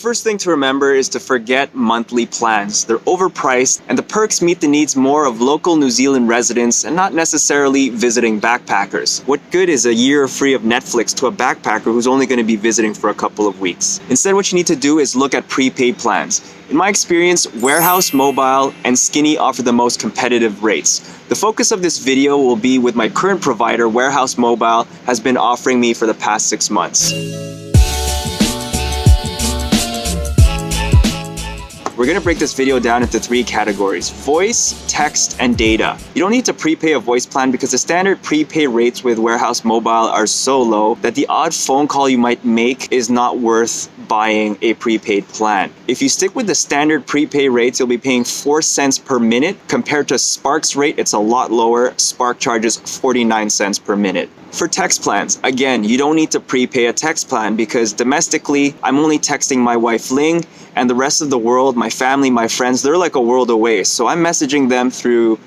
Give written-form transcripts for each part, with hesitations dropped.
first thing to remember is to forget monthly plans. They're overpriced, and the perks meet the needs more of local New Zealand residents and not necessarily visiting backpackers. What good is a year free of Netflix to a backpacker who's only going to be visiting for a couple of weeks? Instead, what you need to do is look at prepaid plans. In my experience, Warehouse Mobile and Skinny offer the most competitive rates. The focus of this video will be with my current provider, Warehouse Mobile, has been offering me for the past 6 months. We're going to break this video down into 3 categories: voice, text, and data. You don't need to prepay a voice plan because the standard prepay rates with Warehouse Mobile are so low that the odd phone call you might make is not worth buying a prepaid plan. If you stick with the standard prepay rates, you'll be paying 4 cents per minute. Compared to Spark's rate, it's a lot lower. Spark charges 49 cents per minute. For text plans, again, you don't need to prepay a text plan because domestically, I'm only texting my wife Ling, and the rest of the world, my family, my friends, they're like a world away. So I'm messaging them through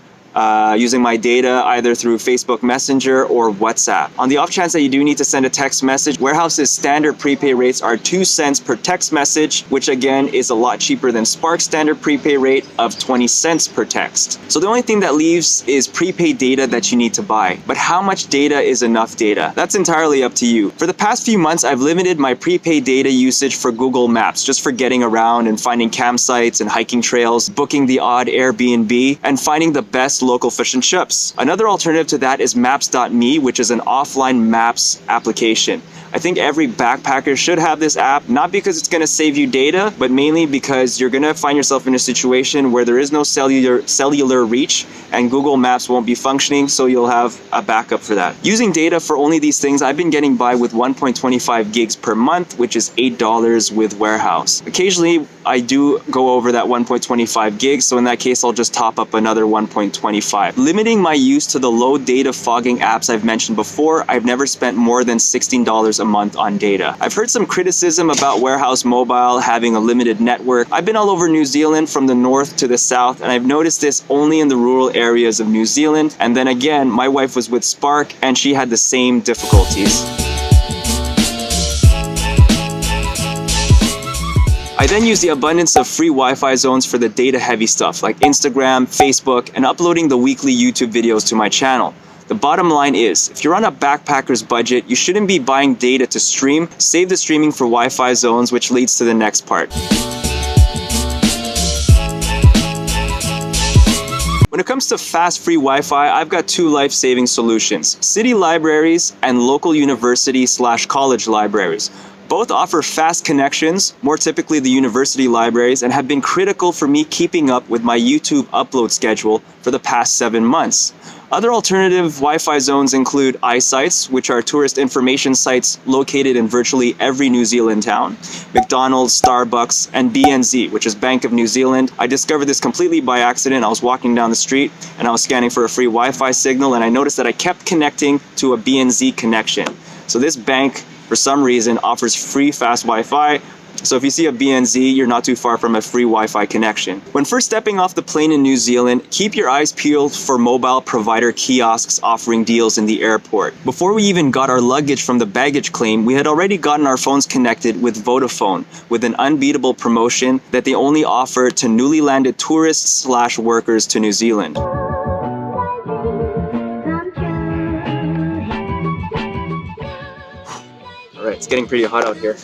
using my data either through Facebook Messenger or WhatsApp. On the off chance that you do need to send a text message, Warehouse's standard prepay rates are 2 cents per text message, which again is a lot cheaper than Spark's standard prepay rate of 20 cents per text. So the only thing that leaves is prepaid data that you need to buy. But how much data is enough data? That's entirely up to you. For the past few months, I've limited my prepaid data usage for Google Maps, just for getting around and finding campsites and hiking trails, booking the odd Airbnb, and finding the best local fish and chips. Another alternative to that is Maps.me, which is an offline maps application. I think every backpacker should have this app, not because it's going to save you data, but mainly because you're going to find yourself in a situation where there is no cellular reach and Google Maps won't be functioning, so you'll have a backup for that. Using data for only these things, I've been getting by with 1.25 gigs per month, which is $8 with Warehouse. Occasionally, I do go over that 1.25 gigs, so in that case, I'll just top up another 1.25. Limiting my use to the low data fogging apps I've mentioned before, I've never spent more than $16 a month on data. I've heard some criticism about Warehouse Mobile having a limited network. I've been all over New Zealand from the north to the south, and I've noticed this only in the rural areas of New Zealand. And then again, my wife was with Spark and she had the same difficulties. I then use the abundance of free Wi-Fi zones for the data-heavy stuff like Instagram, Facebook, and uploading the weekly YouTube videos to my channel. The bottom line is, if you're on a backpacker's budget, you shouldn't be buying data to stream. Save the streaming for Wi-Fi zones, which leads to the next part. When it comes to fast free Wi-Fi, I've got 2 life-saving solutions: city libraries and local university/college libraries. Both offer fast connections, more typically the university libraries, and have been critical for me keeping up with my YouTube upload schedule for the past 7 months. Other alternative Wi-Fi zones include iSites, which are tourist information sites located in virtually every New Zealand town, McDonald's, Starbucks, and BNZ, which is Bank of New Zealand. I discovered this completely by accident. I was walking down the street and I was scanning for a free Wi-Fi signal, and I noticed that I kept connecting to a BNZ connection. So this bank, for some reason, offers free fast Wi-Fi. So if you see a BNZ, you're not too far from a free Wi-Fi connection. When first stepping off the plane in New Zealand, keep your eyes peeled for mobile provider kiosks offering deals in the airport. Before we even got our luggage from the baggage claim, we had already gotten our phones connected with Vodafone with an unbeatable promotion that they only offer to newly landed tourists/workers to New Zealand. All right, it's getting pretty hot out here.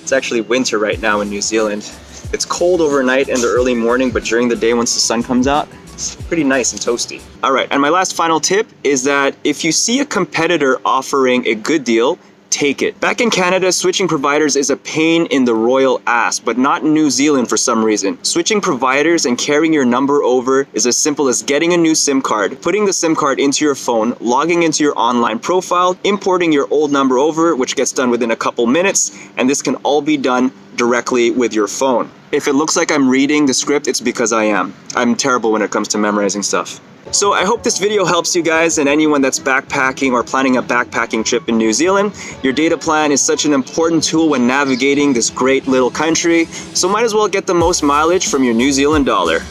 It's actually winter right now in New Zealand. It's cold overnight in the early morning, but during the day once the sun comes out, it's pretty nice and toasty. All right, and my last final tip is that if you see a competitor offering a good deal, take it. Back in Canada, switching providers is a pain in the royal ass, but not in New Zealand for some reason. Switching providers and carrying your number over is as simple as getting a new SIM card, putting the SIM card into your phone, logging into your online profile, importing your old number over, which gets done within a couple minutes, and this can all be done directly with your phone. If it looks like I'm reading the script, it's because I am. I'm terrible when it comes to memorizing stuff. So I hope this video helps you guys and anyone that's backpacking or planning a backpacking trip in New Zealand. Your data plan is such an important tool when navigating this great little country, so might as well get the most mileage from your New Zealand dollar.